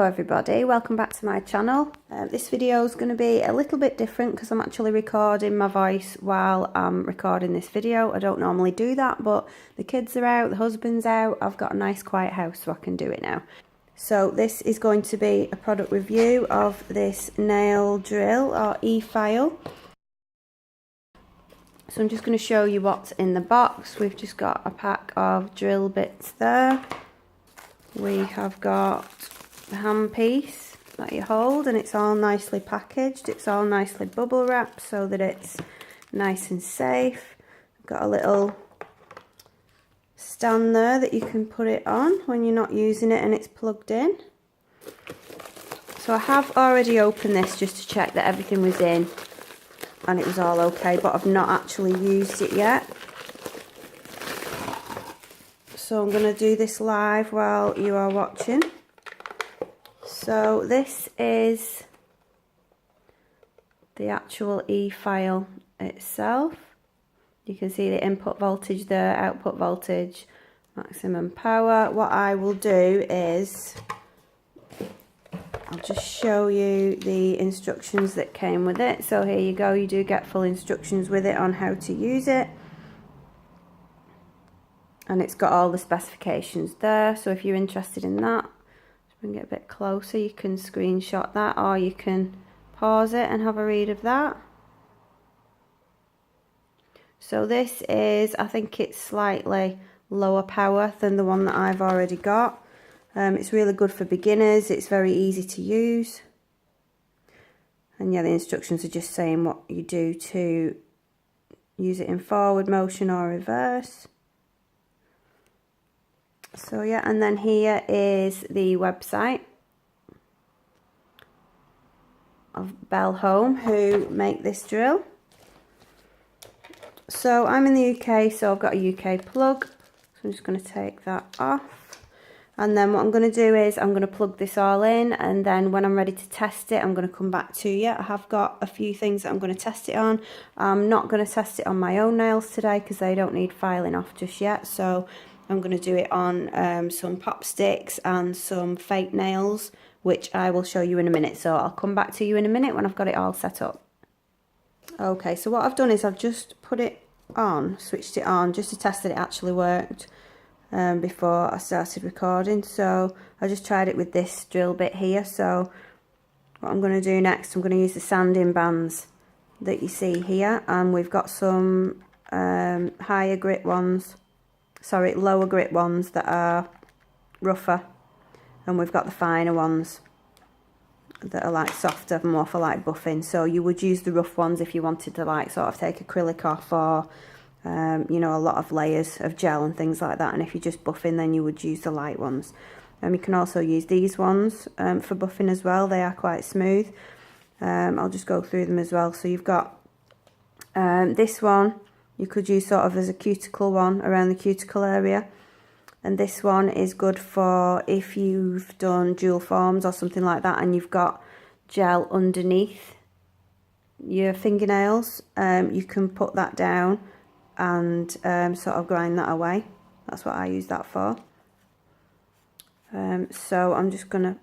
everybody, welcome back to my channel. This video is going to be a little bit different because I'm actually recording my voice while I'm recording this video. I don't normally do that, but the kids are out, the husband's out, I've got a nice quiet house so I can do it now. So this is going to be a product review of this nail drill or e-file. So I'm just going to show you what's in the box. We've just got a pack of drill bits there. We have got the handpiece that you hold, and it's all nicely packaged. It's all nicely bubble wrapped so that it's nice and safe. Got a little stand there that you can put it on when you're not using it and it's plugged in. So I have already opened this just to check that everything was in and it was all okay, but I've not actually used it yet. So I'm going to do this live while you are watching. So this is the actual e-file itself. You can see the input voltage there, output voltage, maximum power. What I will do is I'll just show you the instructions that came with it. So here you go, you do get full instructions with it on how to use it. And it's got all the specifications there, so if you're interested in that, just bring it a bit closer, you can screenshot that or you can pause it and have a read of that. So this is, I think it's slightly lower power than the one that I've already got. It's really good for beginners, it's very easy to use. And yeah, the instructions are just saying what you do to use it in forward motion or reverse. So yeah, and then here is the website of Belle Home, who make this drill. So I'm in the UK, so I've got a UK plug. So I'm just going to take that off. And then what I'm going to do is I'm going to plug this all in, and then when I'm ready to test it, I'm going to come back to you. I have got a few things that I'm going to test it on. I'm not going to test it on my own nails today because they don't need filing off just yet. So I'm going to do it on some pop sticks and some fake nails, which I will show you in a minute. So I'll come back to you in a minute when I've got it all set up. Okay, so what I've done is I've just put it on, switched it on, just to test that it actually worked before I started recording. So I just tried it with this drill bit here. So what I'm going to do next, I'm going to use the sanding bands that you see here. And we've got some lower grit ones that are rougher, and we've got the finer ones that are like softer, more for like buffing. So you would use the rough ones if you wanted to like sort of take acrylic off, or you know, a lot of layers of gel and things like that. And if you're just buffing, then you would use the light ones. You can also use these ones for buffing as well. They are quite smooth. I'll just go through them as well. So you've got this one. You could use sort of as a cuticle one around the cuticle area. And this one is good for if you've done dual forms or something like that and you've got gel underneath your fingernails. You can put that down and sort of grind that away. That's what I use that for. So I'm just going to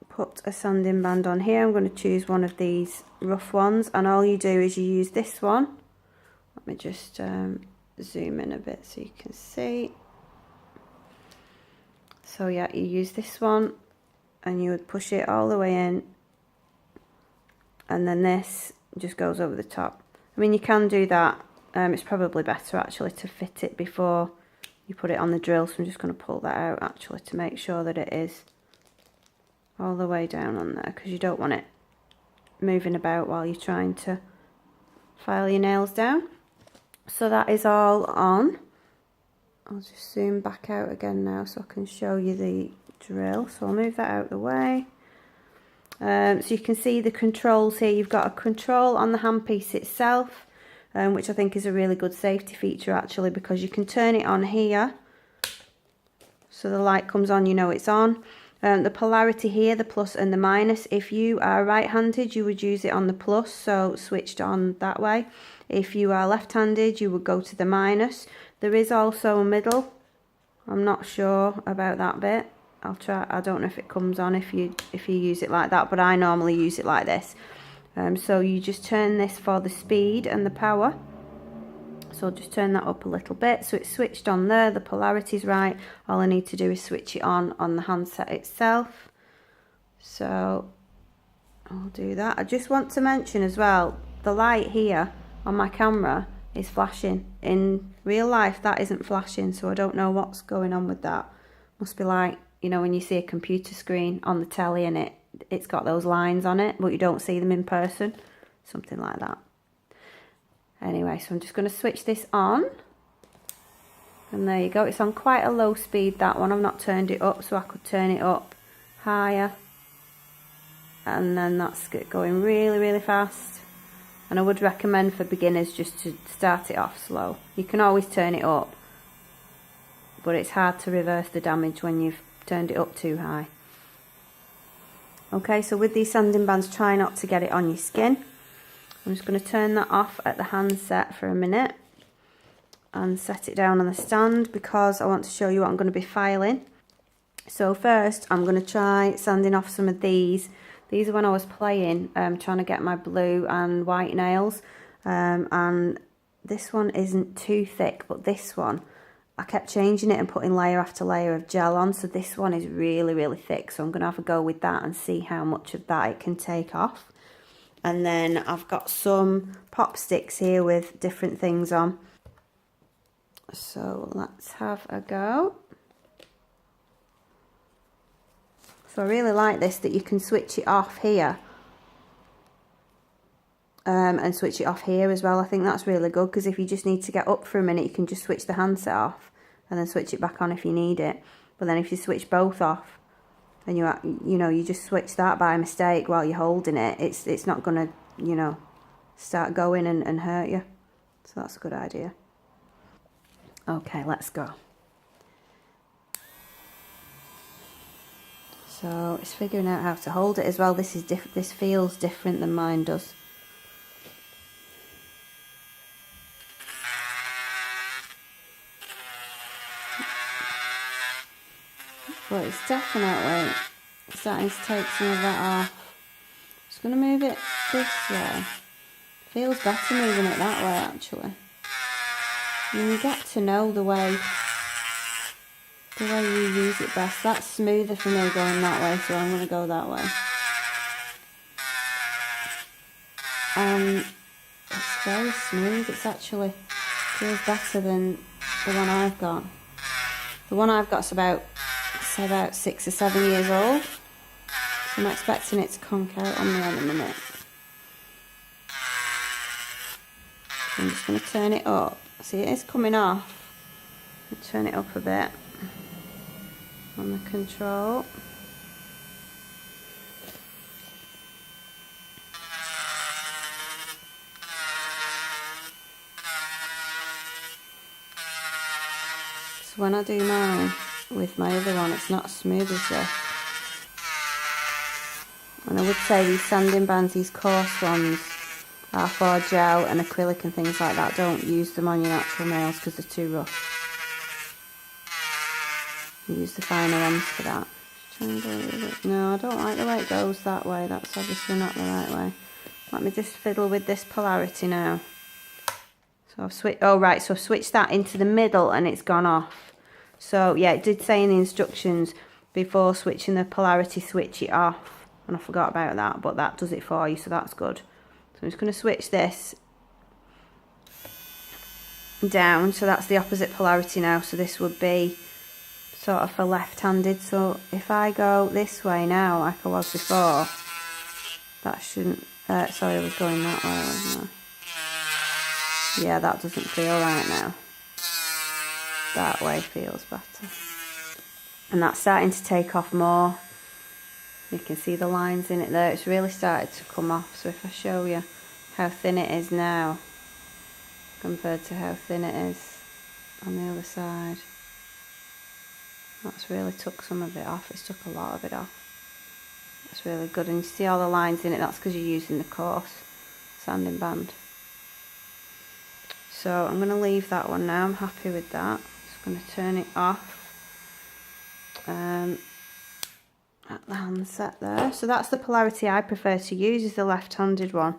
put a sanding band on here. I'm going to choose one of these rough ones, and all you do is you use this one. Let me just zoom in a bit so you can see. So yeah, you use this one and you would push it all the way in, and then this just goes over the top. I mean, you can do that. It's probably better actually to fit it before you put it on the drill. So I'm just going to pull that out actually to make sure that it is all the way down on there, because you don't want it moving about while you're trying to file your nails down. So that is all on. I'll just zoom back out again now so I can show you the drill. So I'll move that out of the way. So you can see the controls here. You've got a control on the handpiece itself, which I think is a really good safety feature actually, because you can turn it on here. So the light comes on, you know it's on. The polarity here, the plus and the minus. If you are right-handed, you would use it on the plus, so switched on that way. If you are left-handed, you would go to the minus. There is also a middle. I'm not sure about that bit. I'll try. I don't know if it comes on if you use it like that, but I normally use it like this. So you just turn this for the speed and the power. So I'll just turn that up a little bit so it's switched on there, the polarity's right. All I need to do is switch it on the handset itself. So I'll do that. I just want to mention as well, the light here on my camera is flashing. In real life that isn't flashing, so I don't know what's going on with that. Must be like, you know, when you see a computer screen on the telly and it's got those lines on it, but you don't see them in person. Something like that. Anyway, so I'm just going to switch this on. And there you go. It's on quite a low speed, that one. I've not turned it up, so I could turn it up higher. And then that's going really, really fast. And I would recommend for beginners just to start it off slow. You can always turn it up, but it's hard to reverse the damage when you've turned it up too high. Okay, so with these sanding bands, try not to get it on your skin. I'm just going to turn that off at the handset for a minute and set it down on the stand because I want to show you what I'm going to be filing. So first I'm going to try sanding off some of these. These are when I was playing, trying to get my blue and white nails, and this one isn't too thick, but this one, I kept changing it and putting layer after layer of gel on, so this one is really, really thick, so I'm going to have a go with that and see how much of that it can take off. And then I've got some pop sticks here with different things on, so let's have a go. So I really like this, that you can switch it off here and switch it off here as well. I think that's really good because if you just need to get up for a minute, you can just switch the handset off and then switch it back on if you need it. But then if you switch both off and you just switch that by mistake while you're holding it, it's not going to, start going and hurt you. So that's a good idea. Okay, let's go. So it's figuring out how to hold it as well. This feels different than mine does. But it's definitely starting to take some of that off. Just going to move it this way. Feels better moving it that way actually. And you get to know the way you use it best. That's smoother for me going that way, so I'm going to go that way. It's very smooth. It's actually feels better than the one I've got. The one I've got's about 6 or 7 years old, so I'm expecting it to conk out on me in a minute. So I'm just going to turn it up. See, it is coming off. Turn it up a bit on the control. So when I do mine with my other one, it's not as smooth as this. And I would say these sanding bands, these coarse ones, are for gel and acrylic and things like that. Don't use them on your natural nails because they're too rough. Use the finer ones for that. No, I don't like the way it goes that way. That's obviously not the right way. Let me just fiddle with this polarity now. So I've switched. Oh right, so I've switched that into the middle and it's gone off. So yeah, it did say in the instructions before switching the polarity, switch it off, and I forgot about that, but that does it for you, so that's good. So I'm just going to switch this down, so that's the opposite polarity now. So this would be sort of for left-handed, so if I go this way now like I was before, that shouldn't, sorry, I was going that way, wasn't I? Yeah, that doesn't feel right now. That way feels better. And that's starting to take off more. You can see the lines in it there, it's really started to come off. So if I show you how thin it is now compared to how thin it is on the other side, that's really took some of it off. It's took a lot of it off. That's really good. And you see all the lines in it, that's because you're using the coarse sanding band. So I'm going to leave that one now. I'm happy with that. Just going to turn it off. at the handset there. So that's the polarity I prefer to use, is the left-handed one.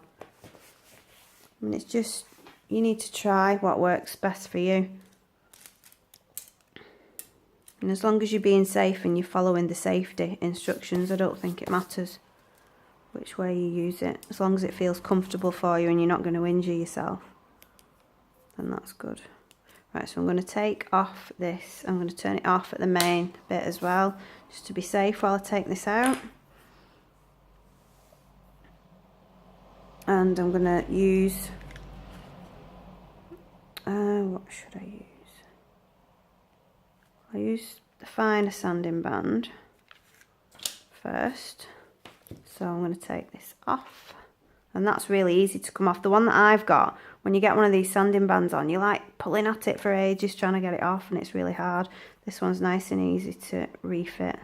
I mean, it's just, you need to try what works best for you. And as long as you're being safe and you're following the safety instructions, I don't think it matters which way you use it. As long as it feels comfortable for you and you're not going to injure yourself, then that's good. Right, so I'm going to take off this. I'm going to turn it off at the main bit as well, just to be safe while I take this out. And I'm going to use, what should I use? I'll use the finer sanding band first. So I'm going to take this off. And that's really easy to come off. The one that I've got, when you get one of these sanding bands on, you're like pulling at it for ages trying to get it off, and it's really hard. This one's nice and easy to refit.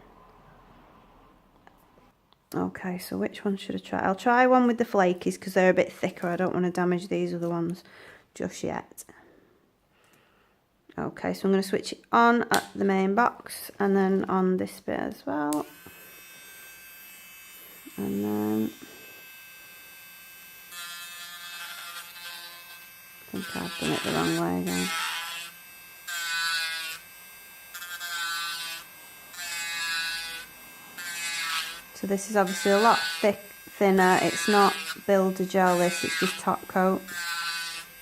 Okay, so which one should I try? I'll try one with the flakies because they're a bit thicker. I don't want to damage these other ones just yet. Okay, so I'm going to switch it on at the main box and then on this bit as well. And then I think I've done it the wrong way again. So this is obviously a lot thinner. It's not Beetles Gel this, it's just top coat.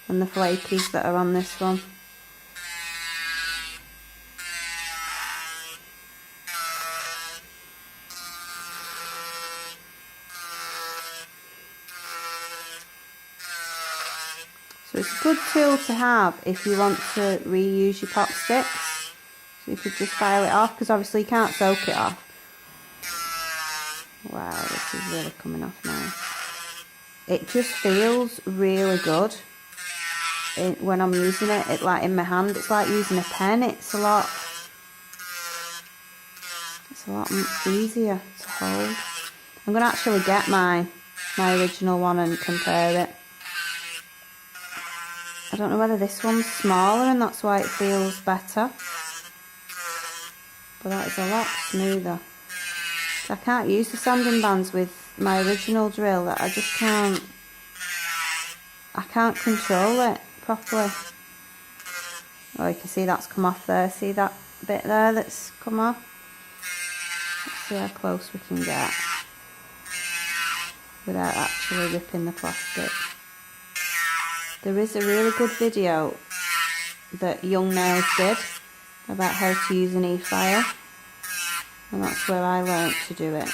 And the flakies that are on this one. So it's a good tool to have if you want to reuse your pop sticks. So you could just file it off, because obviously you can't soak it off. Wow, this is really coming off now. It just feels really good when I'm using it. Like in my hand, it's like using a pen. It's a lot easier to hold. I'm going to actually get my original one and compare it. I don't know whether this one's smaller and that's why it feels better, but that is a lot smoother. I can't use the sanding bands with my original drill. That I just can't control it properly. Oh, you can see that's come off there. See that bit there that's come off? Let's see how close we can get without actually ripping the plastic. There is a really good video that Young Nails did about how to use an e-file, and that's where I learnt to do it.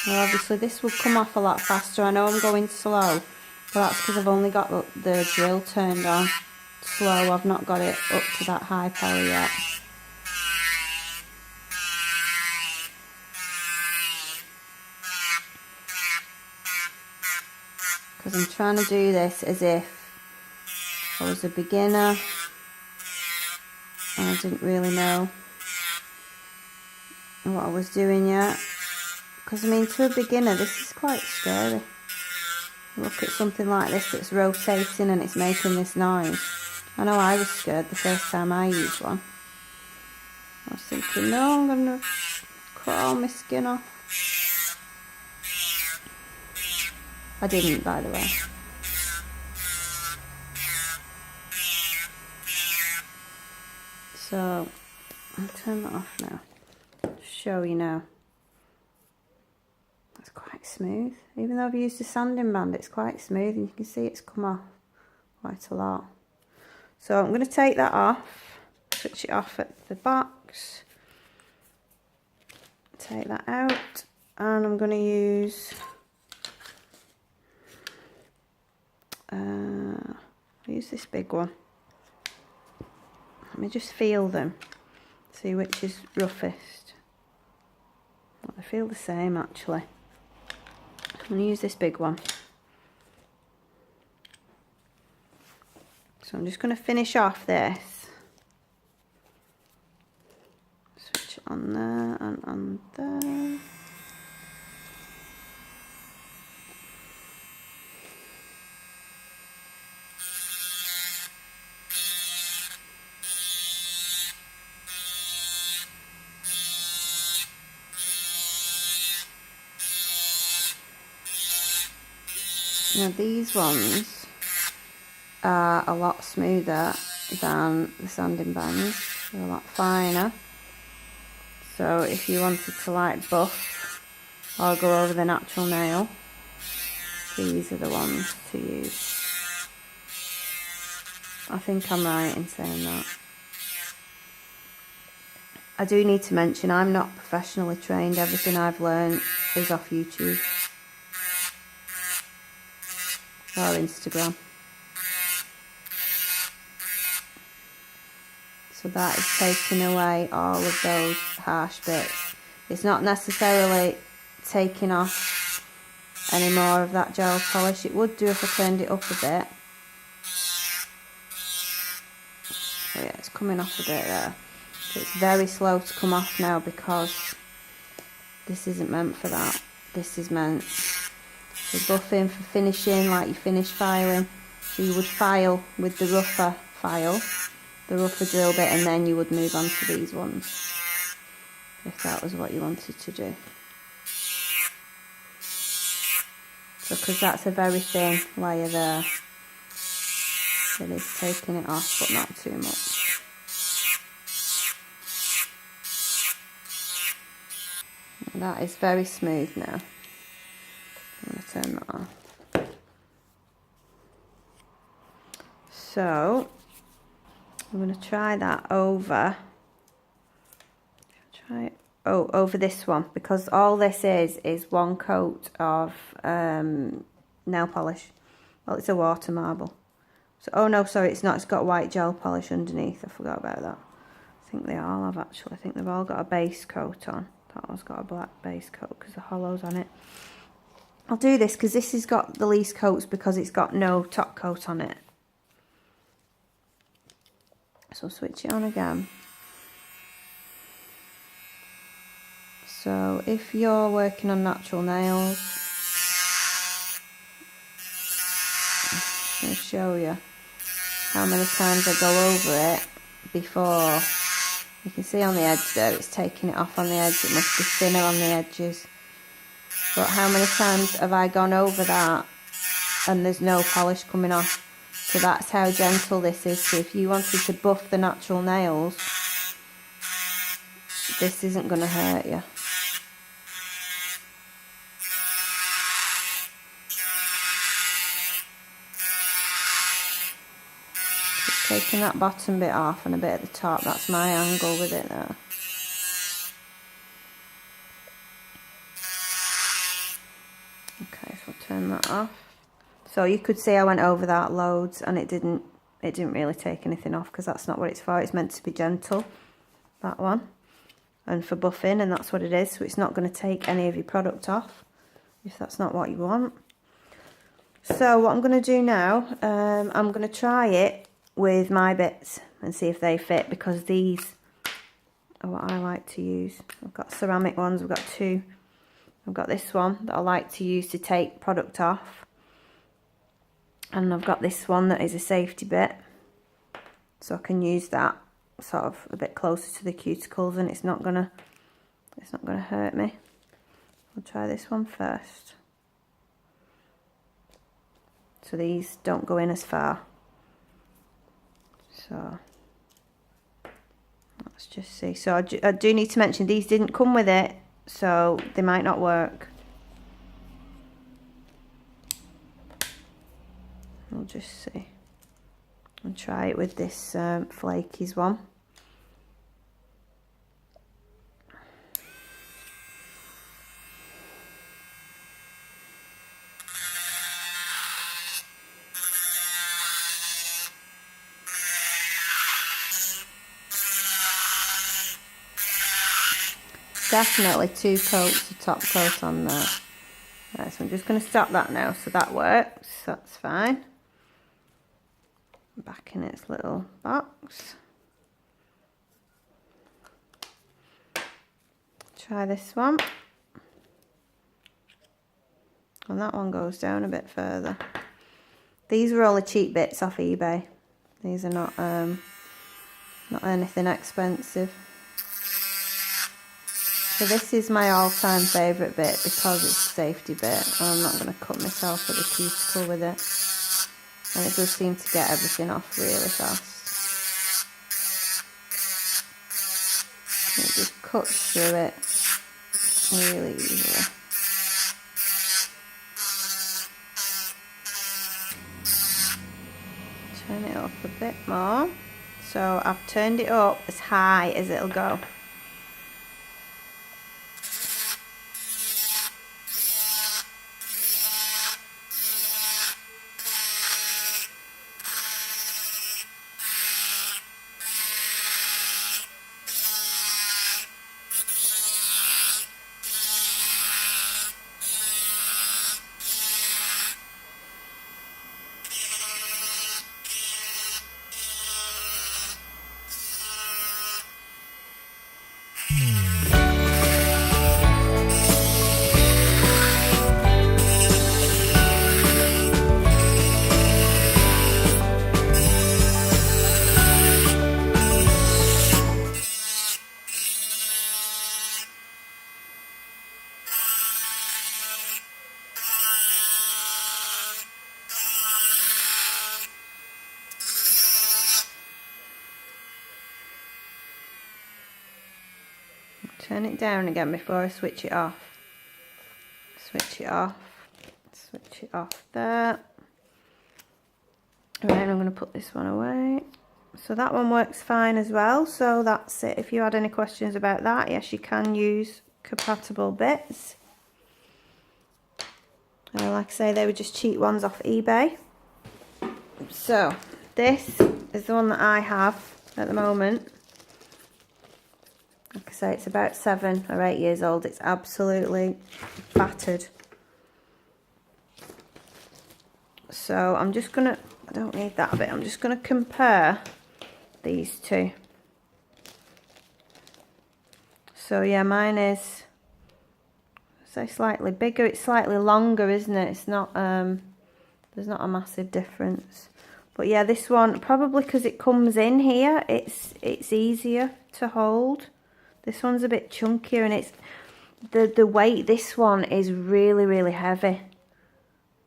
Well, obviously this will come off a lot faster. I know I'm going slow, but that's because I've only got the drill turned on slow. I've not got it up to that high power yet. Because I'm trying to do this as if I was a beginner and I didn't really know what I was doing yet. Because I mean, to a beginner this is quite scary. Look at something like this that's rotating and it's making this noise. I know I was scared the first time I used one. I was thinking, no, I'm going to cut all my skin off. I didn't, by the way. So, I'll turn that off now. Show you now. That's quite smooth. Even though I've used a sanding band, it's quite smooth, and you can see it's come off quite a lot. So I'm going to take that off, switch it off at the box, take that out, and I'm going to use I'll use this big one. Let me just feel them, see which is roughest. Well, they feel the same actually. I'm going to use this big one. So I'm just going to finish off this. Switch it on there and on there. Now these ones are a lot smoother than the sanding bands. They're a lot finer. So if you wanted to like buff or go over the natural nail, these are the ones to use. I think I'm right in saying that. I do need to mention I'm not professionally trained. Everything I've learned is off YouTube or Instagram. So that is taking away all of those harsh bits. It's not necessarily taking off any more of that gel polish. It would do if I turned it up a bit. Oh yeah, it's coming off a bit there. So it's very slow to come off now because this isn't meant for that. This is meant for buffing, for finishing, like you finish filing. So you would file with the rougher file, the rougher drill bit, and then you would move on to these ones, if that was what you wanted to do. So because that's a very thin layer there, it is taking it off, but not too much. And that is very smooth now. I'm going to turn that off. So I'm going to try that over. Over this one, because all this is one coat of nail polish. Well, it's a water marble. So, oh no, sorry, it's not. It's got white gel polish underneath. I forgot about that. I think they all have actually. I think they've all got a base coat on. That one's got a black base coat because the hollow's on it. I'll do this because this has got the least coats because it's got no top coat on it. So switch it on again. So if you're working on natural nails, I'm going to show you how many times I go over it before. You can see on the edge there, it's taking it off on the edge. It must be thinner on the edges. But how many times have I gone over that and there's no polish coming off? So that's how gentle this is. So if you wanted to buff the natural nails, this isn't going to hurt you. Just taking that bottom bit off and a bit at the top. That's my angle with it there. Okay, so I'll turn that off. So you could see I went over that loads and it didn't really take anything off because that's not what it's for. It's meant to be gentle, that one, and for buffing, and that's what it is. So it's not going to take any of your product off if that's not what you want. So what I'm going to do now, I'm going to try it with my bits and see if they fit, because these are what I like to use. I've got ceramic ones, I've got two. I've got this one that I like to use to take product off, and I've got this one that is a safety bit, so I can use that sort of a bit closer to the cuticles, and it's not gonna hurt me. I'll try this one first. So these don't go in as far. So let's just see. So I do need to mention these didn't come with it, so they might not work. We'll just see. I'll try it with this flakies one. Definitely two coats of top coat on there. Right, so I'm just going to stop that now. So that works. That's fine. Back in its little box. Try this one. And that one goes down a bit further. These were all the cheap bits off eBay. These are not anything expensive. So this is my all-time favourite bit because it's a safety bit. And I'm not going to cut myself at the cuticle with it. And it does seem to get everything off really fast. It just cuts through it really easily. Turn it up a bit more. So I've turned it up as high as it'll go. Turn it down again before I switch it off. Switch it off. Switch it off there. Right, I'm going to put this one away. So that one works fine as well. So that's it. If you had any questions about that, yes, you can use compatible bits. Like I say, they were just cheap ones off eBay. So this is the one that I have at the moment. Like I say, it's about 7 or 8 years old. It's absolutely battered. So I'm just going to, I don't need that bit, I'm just going to compare these two. So yeah, mine is, say, slightly bigger. It's slightly longer, isn't it? It's not, there's not a massive difference. But yeah, this one, probably because it comes in here, it's easier to hold. This one's a bit chunkier, and it's the weight. This one is really, really heavy,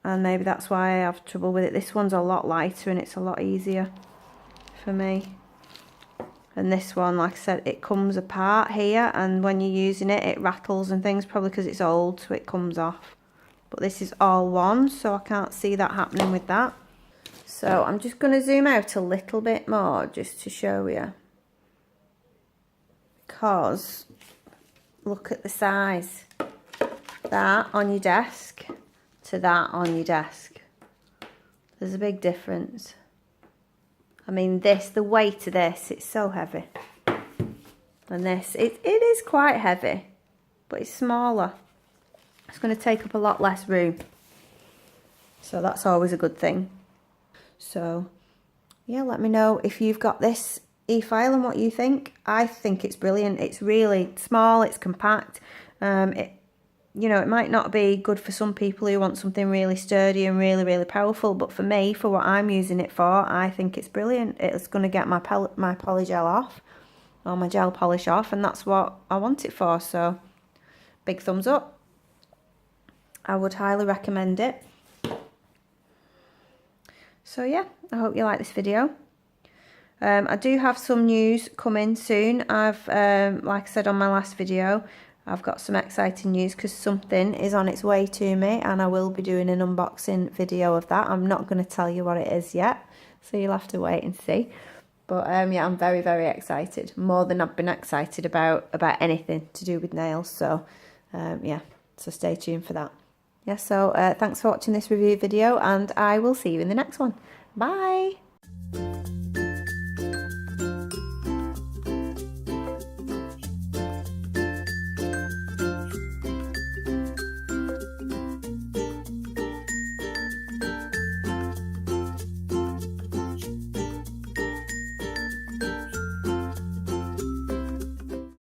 and maybe that's why I have trouble with it. This one's a lot lighter and it's a lot easier for me. And this one, like I said, it comes apart here, and when you're using it, it rattles and things, probably because it's old, so it comes off. But this is all one, so I can't see that happening with that. So I'm just going to zoom out a little bit more just to show you. Because look at the size. That on your desk to that on your desk. There's a big difference. I mean, this, the weight of this, it's so heavy. And this, it is quite heavy, but it's smaller. It's going to take up a lot less room. So that's always a good thing. So, yeah, let me know if you've got this e-file and what you think. I think it's brilliant. It's really small, it's compact. You know, it might not be good for some people who want something really sturdy and really, really powerful, but for me, for what I'm using it for, I think it's brilliant. It's going to get my poly gel off, or my gel polish off, and that's what I want it for. So, big thumbs up. I would highly recommend it. So yeah, I hope you like this video. I do have some news coming soon. I've, like I said on my last video, I've got some exciting news because something is on its way to me, and I will be doing an unboxing video of that. I'm not going to tell you what it is yet, so you'll have to wait and see. But yeah, I'm very, very excited. More than I've been excited about anything to do with nails. So yeah, so stay tuned for that. Yeah, so thanks for watching this review video, and I will see you in the next one. Bye!